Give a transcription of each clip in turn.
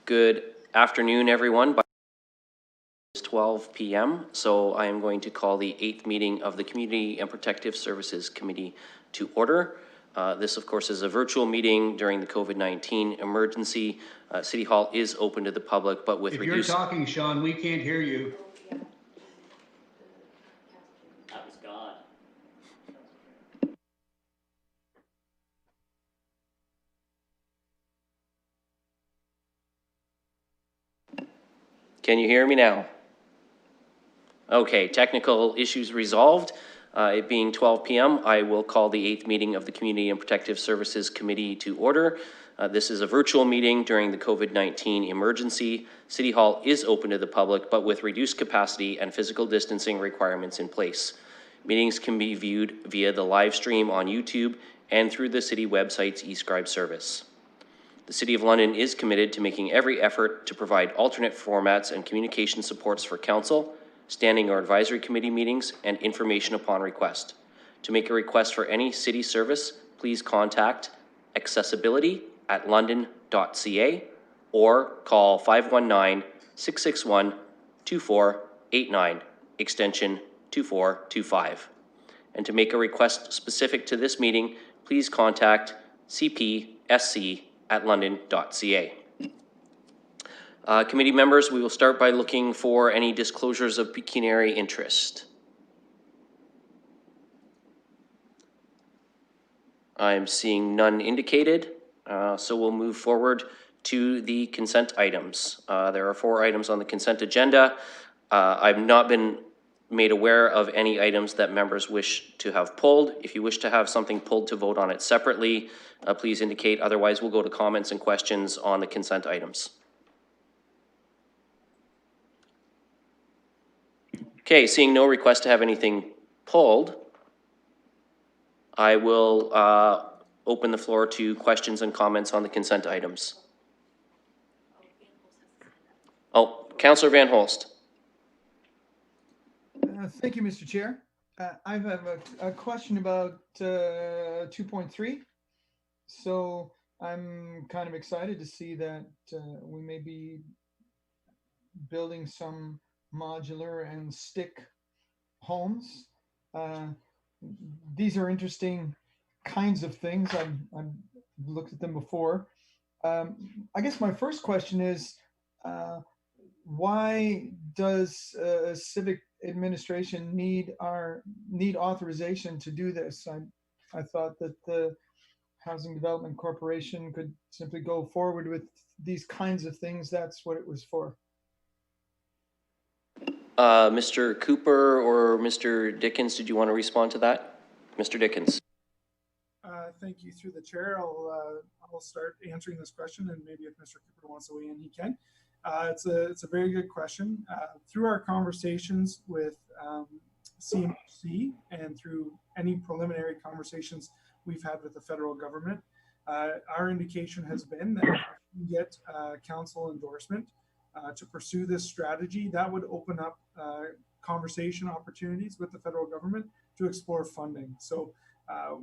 Good afternoon, everyone. It's 12 p.m., so I am going to call the 8th meeting of the Community and Protective Services Committee to order. This, of course, is a virtual meeting during the COVID-19 emergency. City Hall is open to the public, but with reduced... If you're talking, Sean, we can't hear you. That was God. Can you hear me now? Okay, technical issues resolved. It being 12 p.m., I will call the 8th meeting of the Community and Protective Services Committee to order. This is a virtual meeting during the COVID-19 emergency. City Hall is open to the public, but with reduced capacity and physical distancing requirements in place. Meetings can be viewed via the live stream on YouTube and through the city website's eScribe service. The City of London is committed to making every effort to provide alternate formats and communication supports for council, standing or advisory committee meetings, and information upon request. To make a request for any city service, please contact accessibility@london.ca or call 519-661-2489, extension 2425. And to make a request specific to this meeting, please contact cpsc@london.ca. Committee members, we will start by looking for any disclosures of pecuniary interest. I'm seeing none indicated, so we'll move forward to the consent items. There are 4 items on the consent agenda. I've not been made aware of any items that members wish to have pulled. If you wish to have something pulled to vote on it separately, please indicate. Otherwise, we'll go to comments and questions on the consent items. Okay, seeing no request to have anything pulled, I will open the floor to questions and comments on the consent items. Oh, Councillor Van Holst. Thank you, Mr. Chair. I have a question about 2.3. So I'm kind of excited to see that we may be building some modular and stick homes. These are interesting kinds of things. I've looked at them before. I guess my first question is, why does civic administration need authorization to do this? I thought that the Housing Development Corporation could simply go forward with these kinds of things. That's what it was for. Mr. Cooper or Mr. Dickens, did you want to respond to that? Mr. Dickens. Thank you. Through the chair, I'll start answering this question, and maybe if Mr. Cooper wants to weigh in, he can. It's a very good question. Through our conversations with CMC and through any preliminary conversations we've had with the federal government, our indication has been that if we get council endorsement to pursue this strategy, that would open up conversation opportunities with the federal government to explore funding. So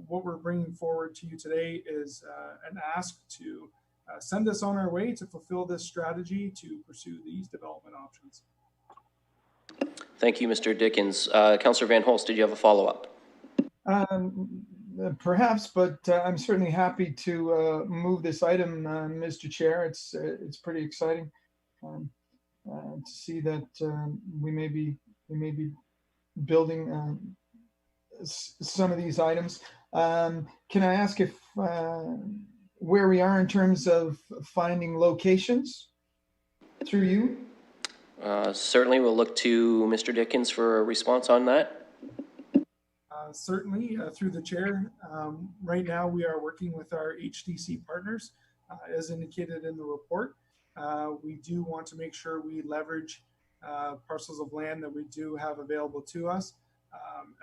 what we're bringing forward to you today is an ask to send us on our way to fulfill this strategy to pursue these development options. Thank you, Mr. Dickens. Councillor Van Holst, did you have a follow-up? Perhaps, but I'm certainly happy to move this item, Mr. Chair. It's pretty exciting to see that we may be building some of these items. Can I ask if where we are in terms of finding locations through you? Certainly, we'll look to Mr. Dickens for a response on that. Certainly, through the chair. Right now, we are working with our HDC partners, as indicated in the report. We do want to make sure we leverage parcels of land that we do have available to us.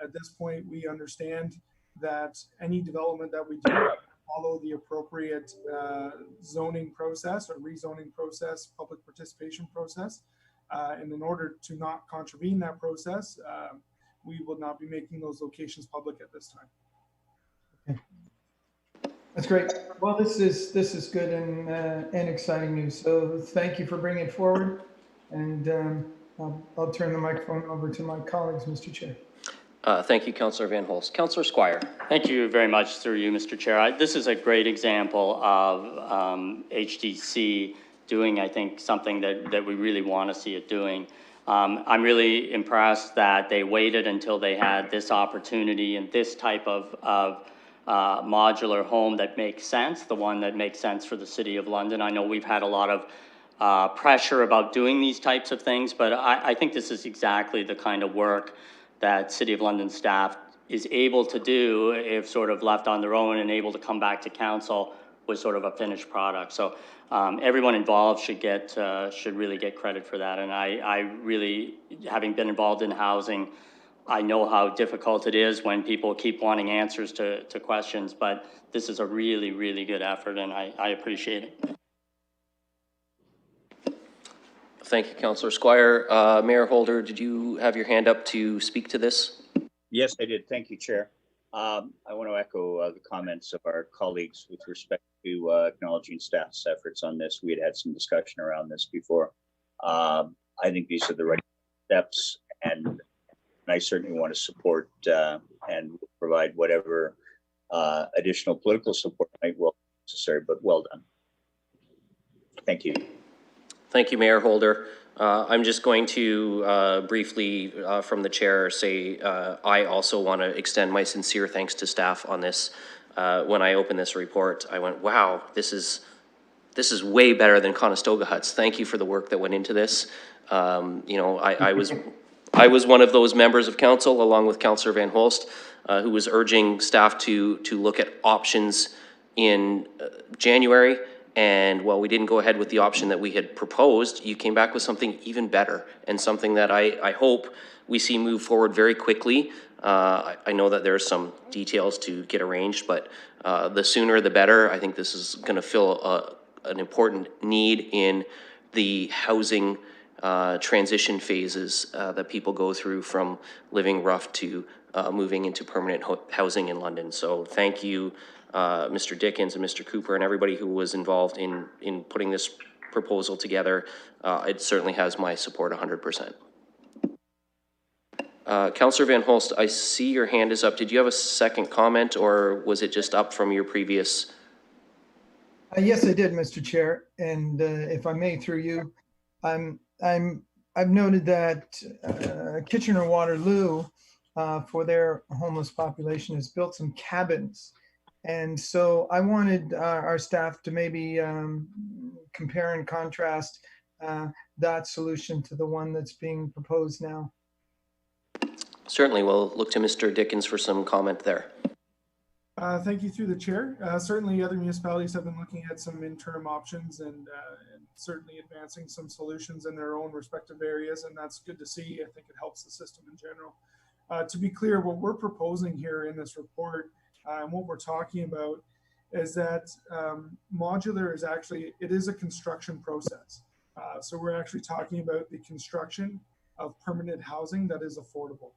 At this point, we understand that any development that we do follow the appropriate zoning process or rezoning process, public participation process. And in order to not contravene that process, we will not be making those locations public at this time. That's great. Well, this is good and exciting news. So thank you for bringing it forward. And I'll turn the microphone over to my colleagues, Mr. Chair. Thank you, Councillor Van Holst. Councillor Squire. Thank you very much through you, Mr. Chair. This is a great example of HDC doing, I think, something that we really want to see it doing. I'm really impressed that they waited until they had this opportunity and this type of modular home that makes sense, the one that makes sense for the City of London. I know we've had a lot of pressure about doing these types of things, but I think this is exactly the kind of work that City of London staff is able to do if sort of left on their own and able to come back to council with sort of a finished product. So everyone involved should really get credit for that. And I really, having been involved in housing, I know how difficult it is when people keep wanting answers to questions, but this is a really, really good effort, and I appreciate it. Thank you, Councillor Squire. Mayor Holder, did you have your hand up to speak to this? Yes, I did. Thank you, Chair. I want to echo the comments of our colleagues with respect to acknowledging staff's efforts on this. We had some discussion around this before. I think these are the right steps, and I certainly want to support and provide whatever additional political support might be necessary, but well done. Thank you. Thank you, Mayor Holder. I'm just going to briefly, from the chair, say I also want to extend my sincere thanks to staff on this. When I opened this report, I went, wow, this is way better than Conestoga huts. Thank you for the work that went into this. You know, I was one of those members of council, along with Councillor Van Holst, who was urging staff to look at options in January. And while we didn't go ahead with the option that we had proposed, you came back with something even better, and something that I hope we see move forward very quickly. I know that there are some details to get arranged, but the sooner the better. I think this is going to fill an important need in the housing transition phases that people go through from living rough to moving into permanent housing in London. So thank you, Mr. Dickens and Mr. Cooper and everybody who was involved in putting this proposal together. It certainly has my support 100%. Councillor Van Holst, I see your hand is up. Did you have a second comment, or was it just up from your previous? Yes, I did, Mr. Chair. And if I may, through you, I've noted that Kitchener-Waterloo, for their homeless population, has built some cabins. And so I wanted our staff to maybe compare and contrast that solution to the one that's being proposed now. Certainly, we'll look to Mr. Dickens for some comment there. Thank you through the chair. Certainly other municipalities have been looking at some interim options and certainly advancing some solutions in their own respective areas, and that's good to see. I think it helps the system in general. To be clear, what we're proposing here in this report and what we're talking about is that modular is actually, it is a construction process. So we're actually talking about the construction of permanent housing that is affordable.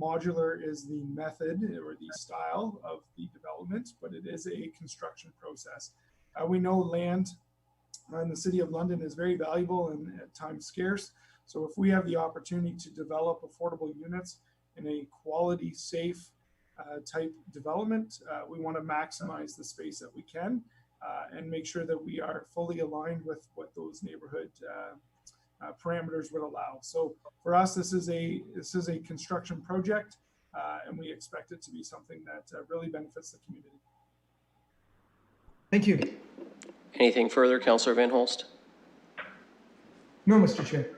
Modular is the method or the style of the development, but it is a construction process. We know land in the City of London is very valuable and at times scarce. So if we have the opportunity to develop affordable units in a quality, safe type development, we want to maximize the space that we can and make sure that we are fully aligned with what those neighborhood parameters would allow. So for us, this is a construction project, and we expect it to be something that really benefits the community. Thank you. Anything further, Councillor Van Holst? No, Mr. Chair.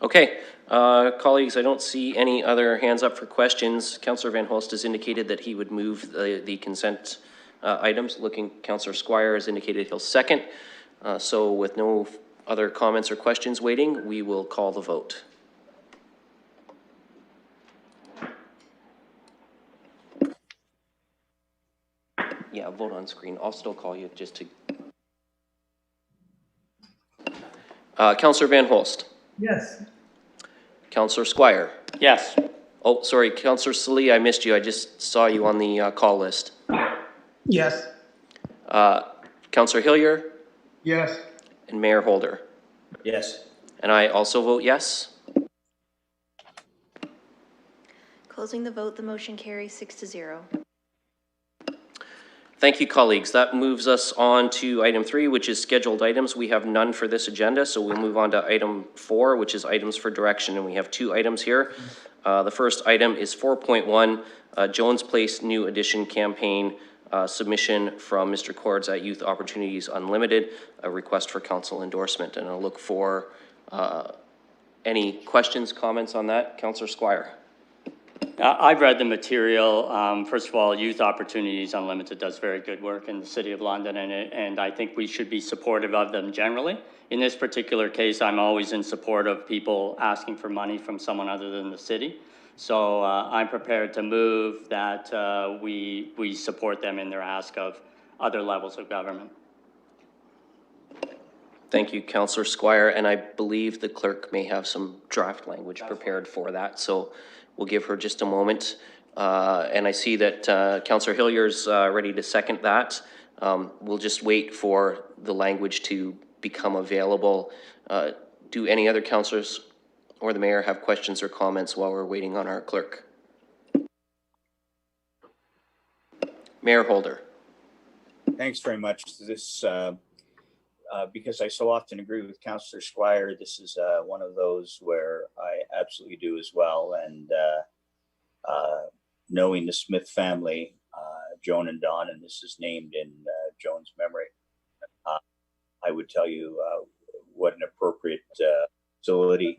Okay, colleagues, I don't see any other hands up for questions. Councillor Van Holst has indicated that he would move the consent items. Councillor Squire has indicated he'll second. So with no other comments or questions waiting, we will call the vote. Yeah, vote on screen. I'll still call you just to... Councillor Van Holst. Yes. Councillor Squire. Yes. Oh, sorry, Councillor Salee, I missed you. I just saw you on the call list. Yes. Councillor Hillier, Yes. and Mayor Holder. Yes. And I also vote yes. Closing the vote, the motion carries 6-0. Thank you, colleagues. That moves us on to item 3, which is scheduled items. We have none for this agenda, so we'll move on to item 4, which is items for direction, and we have 2 items here. The first item is 4.1, Jones Place New Edition Campaign submission from Mr. Cords at Youth Opportunities Unlimited, a request for council endorsement, and I'll look for any questions, comments on that. Councillor Squire. I've read the material. First of all, Youth Opportunities Unlimited does very good work in the City of London, and I think we should be supportive of them generally. In this particular case, I'm always in support of people asking for money from someone other than the city. So I'm prepared to move that we support them in their ask of other levels of government. Thank you, Councillor Squire, and I believe the clerk may have some draft language prepared for that, so we'll give her just a moment. And I see that Councillor Hillier's ready to second that. We'll just wait for the language to become available. Do any other councillors or the mayor have questions or comments while we're waiting on our clerk? Mayor Holder. Thanks very much. This, because I so often agree with Councillor Squire, this is one of those where I absolutely do as well. And knowing the Smith family, Joan and Don, and this is named in Joan's memory, I would tell you what an appropriate facility.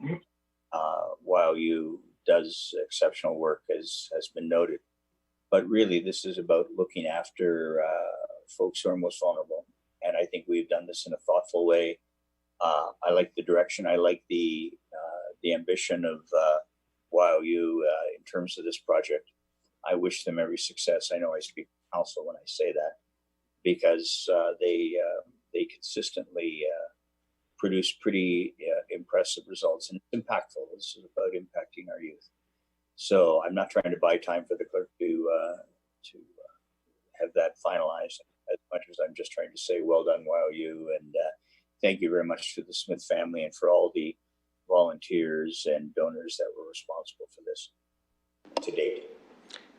While you does exceptional work, as has been noted. But really, this is about looking after folks who are most vulnerable. And I think we've done this in a thoughtful way. I like the direction. I like the ambition of YOU in terms of this project. I wish them every success. I know I speak for council when I say that, because they consistently produce pretty impressive results, and it's impactful. This is about impacting our youth. So I'm not trying to buy time for the clerk to have that finalized, as much as I'm just trying to say, well done, YOU, and thank you very much to the Smith family and for all the volunteers and donors that were responsible for this to date.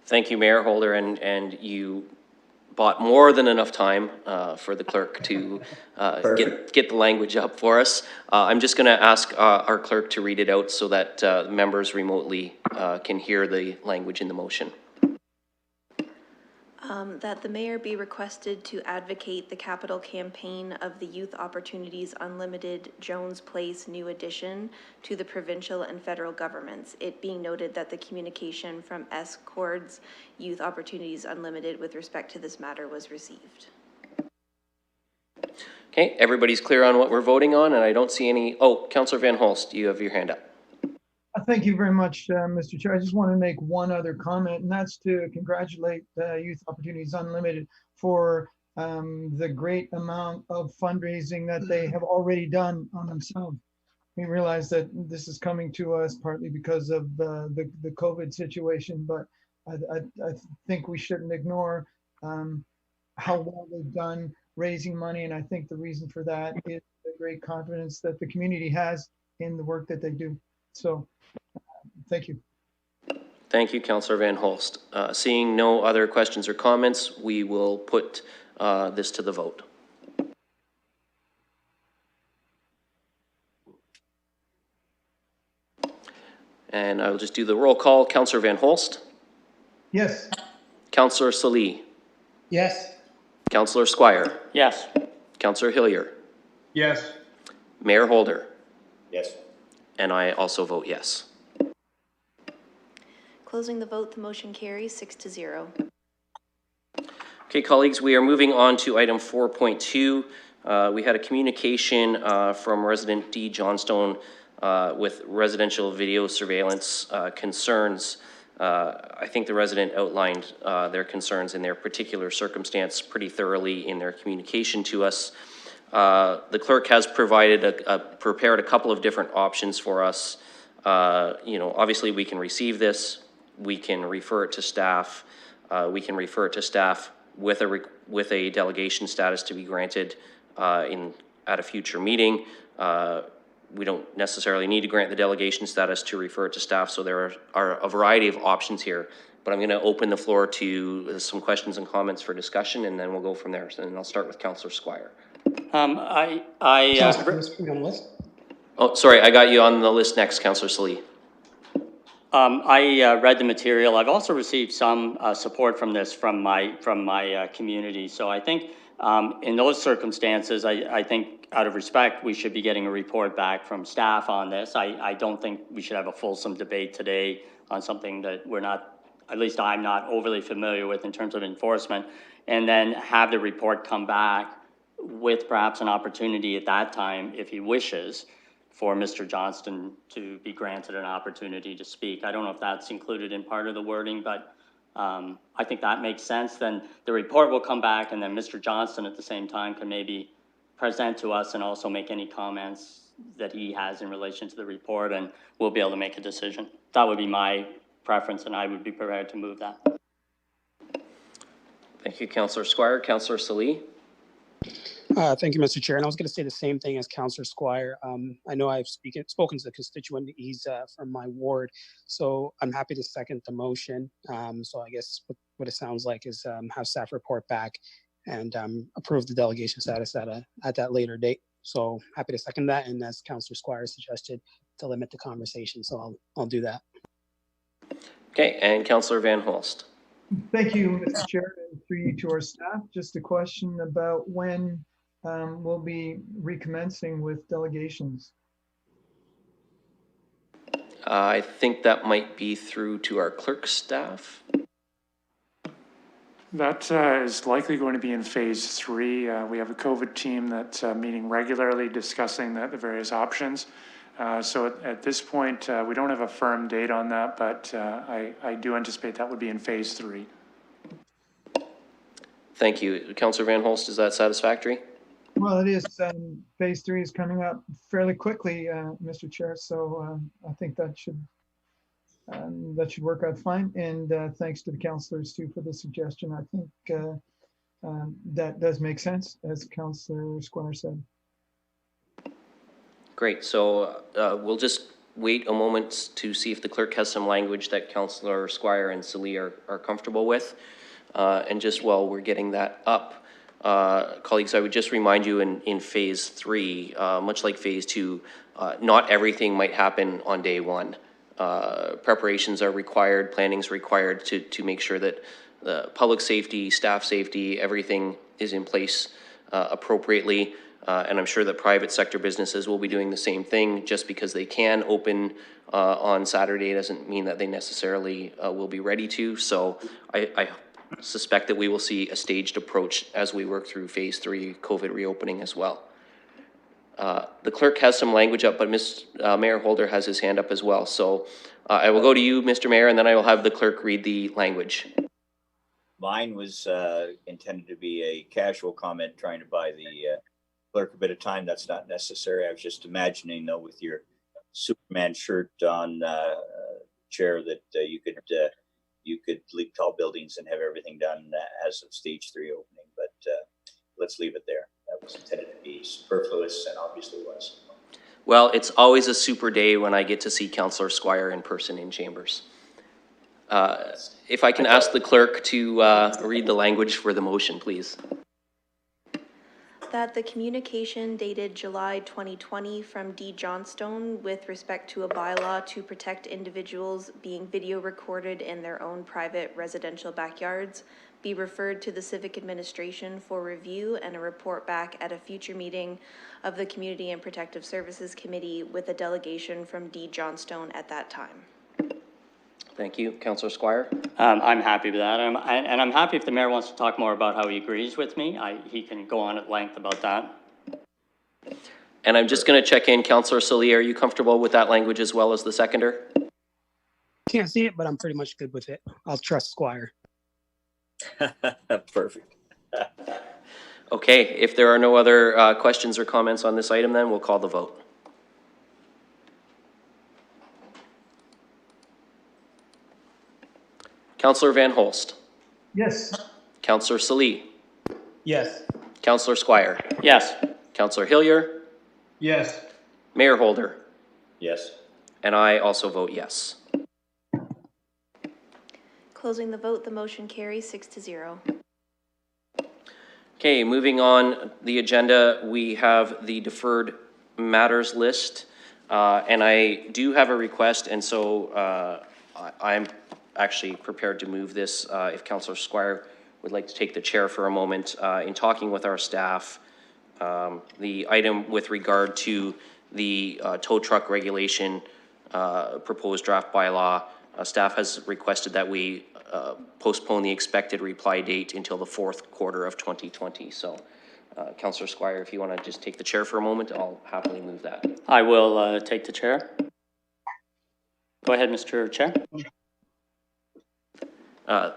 Thank you, Mayor Holder, and you bought more than enough time for the clerk to get the language up for us. I'm just going to ask our clerk to read it out so that members remotely can hear the language in the motion. That the mayor be requested to advocate the capital campaign of the Youth Opportunities Unlimited Jones Place New Edition to the provincial and federal governments. It being noted that the communication from S. Cords Youth Opportunities Unlimited with respect to this matter was received. Okay, everybody's clear on what we're voting on, and I don't see any. Oh, Councillor Van Holst, you have your hand up. Thank you very much, Mr. Chair. I just want to make one other comment, and that's to congratulate Youth Opportunities Unlimited for the great amount of fundraising that they have already done on themselves. We realize that this is coming to us partly because of the COVID situation, but I think we shouldn't ignore how well they've done raising money, and I think the reason for that is the great confidence that the community has in the work that they do. So, thank you. Thank you, Councillor Van Holst. Seeing no other questions or comments, we will put this to the vote. And I will just do the roll call. Councillor Van Holst. Yes. Councillor Salee. Yes. Councillor Squire. Yes. Councillor Hillier. Yes. Mayor Holder. Yes. And I also vote yes. Closing the vote, the motion carries 6-0. Okay, colleagues, we are moving on to item 4.2. We had a communication from resident D. Johnstone with residential video surveillance concerns. I think the resident outlined their concerns in their particular circumstance pretty thoroughly in their communication to us. The clerk has provided prepared a couple of different options for us. You know, obviously we can receive this, we can refer it to staff, we can refer it to staff with a delegation status to be granted at a future meeting. We don't necessarily need to grant the delegation status to refer it to staff, so there are a variety of options here. But I'm going to open the floor to some questions and comments for discussion, and then we'll go from there. And I'll start with Councillor Squire. Oh, sorry, I got you on the list next, Councillor Salee. I read the material. I've also received some support from this from my community. So I think in those circumstances, I think out of respect, we should be getting a report back from staff on this. I don't think we should have a fulsome debate today on something that we're not, at least I'm not overly familiar with in terms of enforcement, and then have the report come back with perhaps an opportunity at that time, if he wishes, for Mr. Johnston to be granted an opportunity to speak. I don't know if that's included in part of the wording, but I think that makes sense. Then the report will come back, and then Mr. Johnston at the same time can maybe present to us and also make any comments that he has in relation to the report, and we'll be able to make a decision. That would be my preference, and I would be prepared to move that. Thank you, Councillor Squire. Councillor Salee. Thank you, Mr. Chair. And I was going to say the same thing as Councillor Squire. I know I've spoken to the constituent. He's from my ward, so I'm happy to second the motion. So I guess what it sounds like is have staff report back and approve the delegation status at that later date. So happy to second that. And as Councillor Squire suggested, to limit the conversation. So I'll do that. Okay, and Councillor Van Holst. Thank you, Mr. Chair, and through you to our staff. Just a question about when we'll be recommencing with delegations. I think that might be through to our clerk staff. That is likely going to be in phase 3. We have a COVID team that's meeting regularly, discussing the various options. So at this point, we don't have a firm date on that, but I do anticipate that would be in phase 3. Thank you. Councillor Van Holst, is that satisfactory? Well, it is. Phase 3 is coming up fairly quickly, Mr. Chair. So I think that should work out fine. And thanks to the councillors too for the suggestion. I think that does make sense, as Councillor Squire said. Great. So we'll just wait a moment to see if the clerk has some language that Councillor Squire and Salee are comfortable with. And just while we're getting that up, colleagues, I would just remind you in phase 3, much like phase 2, not everything might happen on day 1. Preparations are required, planning is required to make sure that the public safety, staff safety, everything is in place appropriately. And I'm sure that private sector businesses will be doing the same thing. Just because they can open on Saturday doesn't mean that they necessarily will be ready to. So I suspect that we will see a staged approach as we work through phase 3 COVID reopening as well. The clerk has some language up, but Mayor Holder has his hand up as well. So I will go to you, Mr. Mayor, and then I will have the clerk read the language. Mine was intended to be a casual comment, trying to buy the clerk a bit of time. That's not necessary. I was just imagining, though, with your Superman shirt on, Chair, that you could leap tall buildings and have everything done as of stage 3 opening. But let's leave it there. That was intended to be superfluous, and obviously was. Well, it's always a super day when I get to see Councillor Squire in person in chambers. If I can ask the clerk to read the language for the motion, please. That the communication dated July 2020 from D. Johnstone with respect to a bylaw to protect individuals being video recorded in their own private residential backyards be referred to the Civic Administration for review and a report back at a future meeting of the Community and Protective Services Committee with a delegation from D. Johnstone at that time. Thank you. Councillor Squire? I'm happy with that. And I'm happy if the mayor wants to talk more about how he agrees with me. He can go on at length about that. And I'm just going to check in. Councillor Salee, are you comfortable with that language as well as the seconder? Can't see it, but I'm pretty much good with it. I'll trust Squire. Perfect. Okay. If there are no other questions or comments on this item, then we'll call the vote. Councillor Van Holst. Yes. Councillor Salee, Yes. Councillor Squire, Yes. Councillor Hillier, Yes. Mayor Holder, Yes. and I also vote yes. Closing the vote, the motion carries 6-0. Okay, moving on the agenda, we have the deferred matters list. And I do have a request, and so I'm actually prepared to move this if Councillor Squire would like to take the chair for a moment. In talking with our staff, the item with regard to the tow truck regulation proposed draft bylaw, staff has requested that we postpone the expected reply date until the fourth quarter of 2020. So, Councillor Squire, if you want to just take the chair for a moment, I'll happily move that. I will take the chair. Go ahead, Mr. Chair.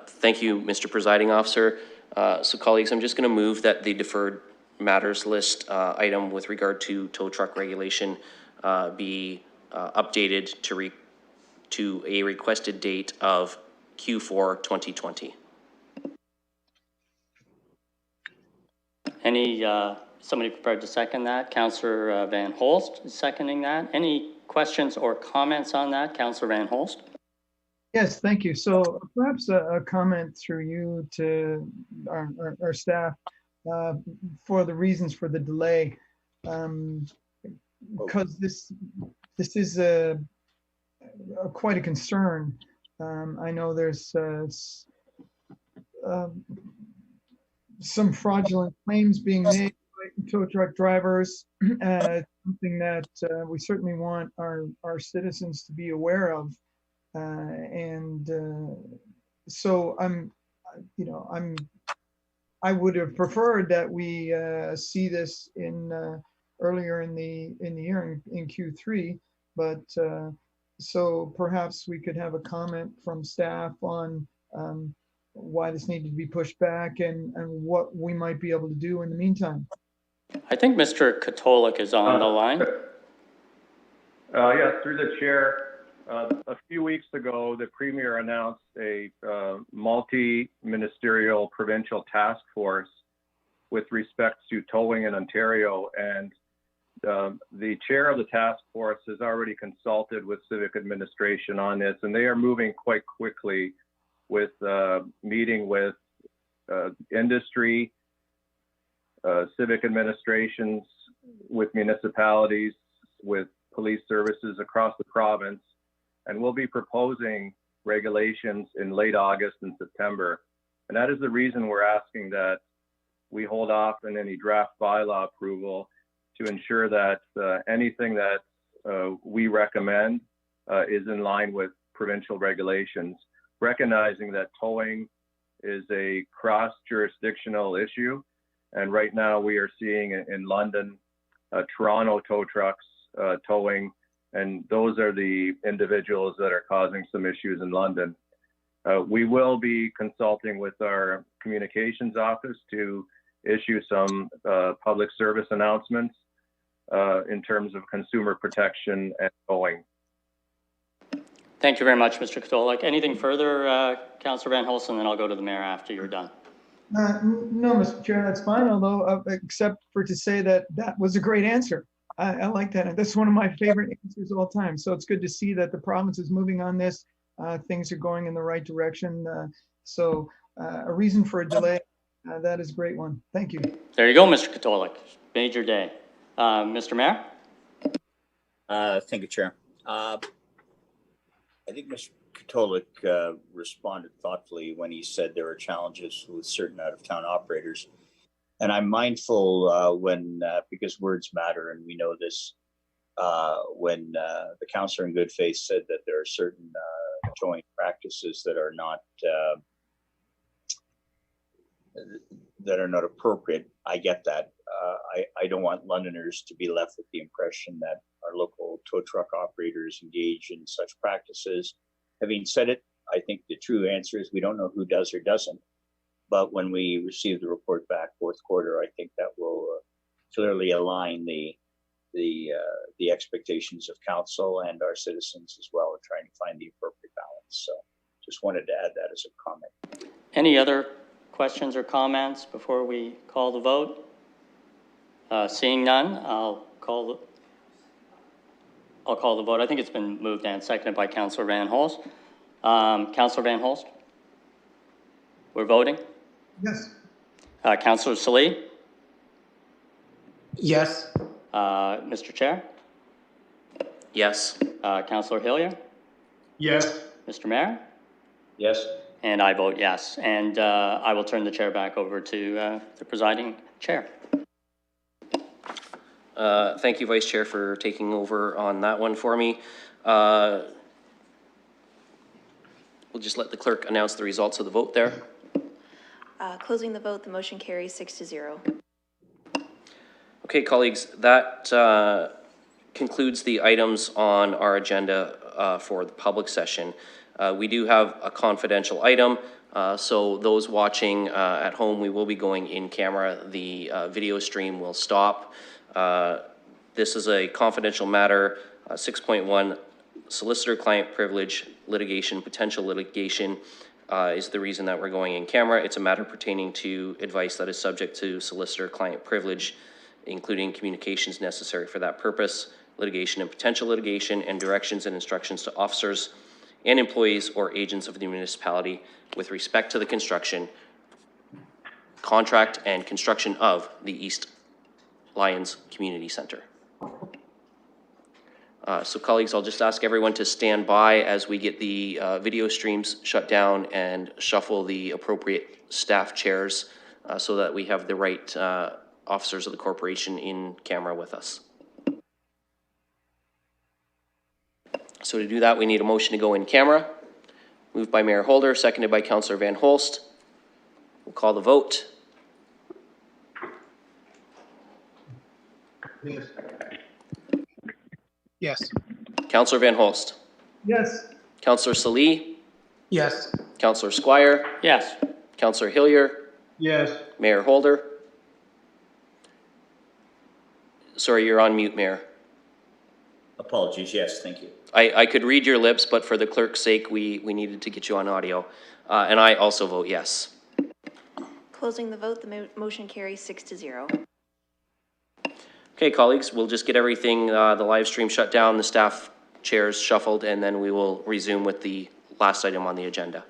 Thank you, Mr. Presiding Officer. So, colleagues, I'm just going to move that the deferred matters list item with regard to tow truck regulation be updated to a requested date of Q4 2020. Any, somebody prepared to second that? Councillor Van Holst is seconding that. Any questions or comments on that? Councillor Van Holst? Yes, thank you. So perhaps a comment through you to our staff for the reasons for the delay. Because this is quite a concern. I know there's some fraudulent claims being made by tow truck drivers. Something that we certainly want our citizens to be aware of. So I would have preferred that we see this in earlier in the year in Q3, but so perhaps we could have a comment from staff on why this needed to be pushed back and what we might be able to do in the meantime. I think Mr. Katolik is on the line. Yes, through the chair. A few weeks ago, the Premier announced a multi-ministerial provincial task force with respect to towing in Ontario, and the chair of the task force has already consulted with civic administration on this, and they are moving quite quickly with meeting with industry, civic administrations, with municipalities, with police services across the province, and we'll be proposing regulations in late August and September. And that is the reason we're asking that we hold off on any draft bylaw approval to ensure that anything that we recommend is in line with provincial regulations, recognizing that towing is a cross-jurisdictional issue. And right now we are seeing in London, Toronto tow trucks towing, and those are the individuals that are causing some issues in London. We will be consulting with our communications office to issue some public service announcements in terms of consumer protection and towing. Thank you very much, Mr. Katolik. Anything further, Councillor Van Holst, and then I'll go to the mayor after you're done. No, Mr. Chair, that's fine, although except for to say that was a great answer. I like that. That's one of my favorite answers of all time. So it's good to see that the province is moving on this. Things are going in the right direction. So a reason for a delay, that is a great one. Thank you. There you go, Mr. Katolik. Made your day. Mr. Mayor? Thank you, Chair. I think Mr. Katolik responded thoughtfully when he said there are challenges with certain out-of-town operators. And I'm mindful when, because words matter, and we know this, when the councillor in good faith said that there are certain towing practices that are not appropriate. I get that. I don't want Londoners to be left with the impression that our local tow truck operators engage in such practices. Having said it, I think the true answer is we don't know who does or doesn't. But when we receive the report back fourth quarter, I think that will clearly align the expectations of council and our citizens as well in trying to find the appropriate balance. So just wanted to add that as a comment. Any other questions or comments before we call the vote? Seeing none, I'll call the vote. I think it's been moved and seconded by Councillor Van Holst. Councillor Van Holst? We're voting? Yes. Councillor Salee? Yes. Mr. Chair? Yes. Councillor Hillier? Yes. Mr. Mayor? Yes. And I vote yes. And I will turn the chair back over to the presiding chair. Thank you, Vice Chair, for taking over on that one for me. We'll just let the clerk announce the results of the vote there. Closing the vote, the motion carries 6-0. Okay, colleagues, that concludes the items on our agenda for the public session. We do have a confidential item, so those watching at home, we will be going in camera. The video stream will stop. This is a confidential matter, 6.1, solicitor client privilege litigation, potential litigation is the reason that we're going in camera. It's a matter pertaining to advice that is subject to solicitor client privilege, including communications necessary for that purpose, litigation and potential litigation, and directions and instructions to officers and employees or agents of the municipality with respect to the construction, contract, and construction of the East Lions Community Center. So colleagues, I'll just ask everyone to stand by as we get the video streams shut down and shuffle the appropriate staff chairs so that we have the right officers of the corporation in camera with us. So to do that, we need a motion to go in camera. Moved by Mayor Holder, seconded by Councillor Van Holst. We'll call the vote. Yes. Yes. Councillor Van Holst. Yes. Councillor Salee. Yes. Councillor Squire. Yes. Councillor Hillier. Yes. Mayor Holder. Sorry, you're on mute, Mayor. Apologies. Yes. Thank you. I could read your lips, but for the clerk's sake, we needed to get you on audio. And I also vote yes. Closing the vote, the motion carries 6-0. Okay, colleagues, we'll just get everything, the live stream shut down, the staff chairs shuffled, and then we will resume with the last item on the agenda.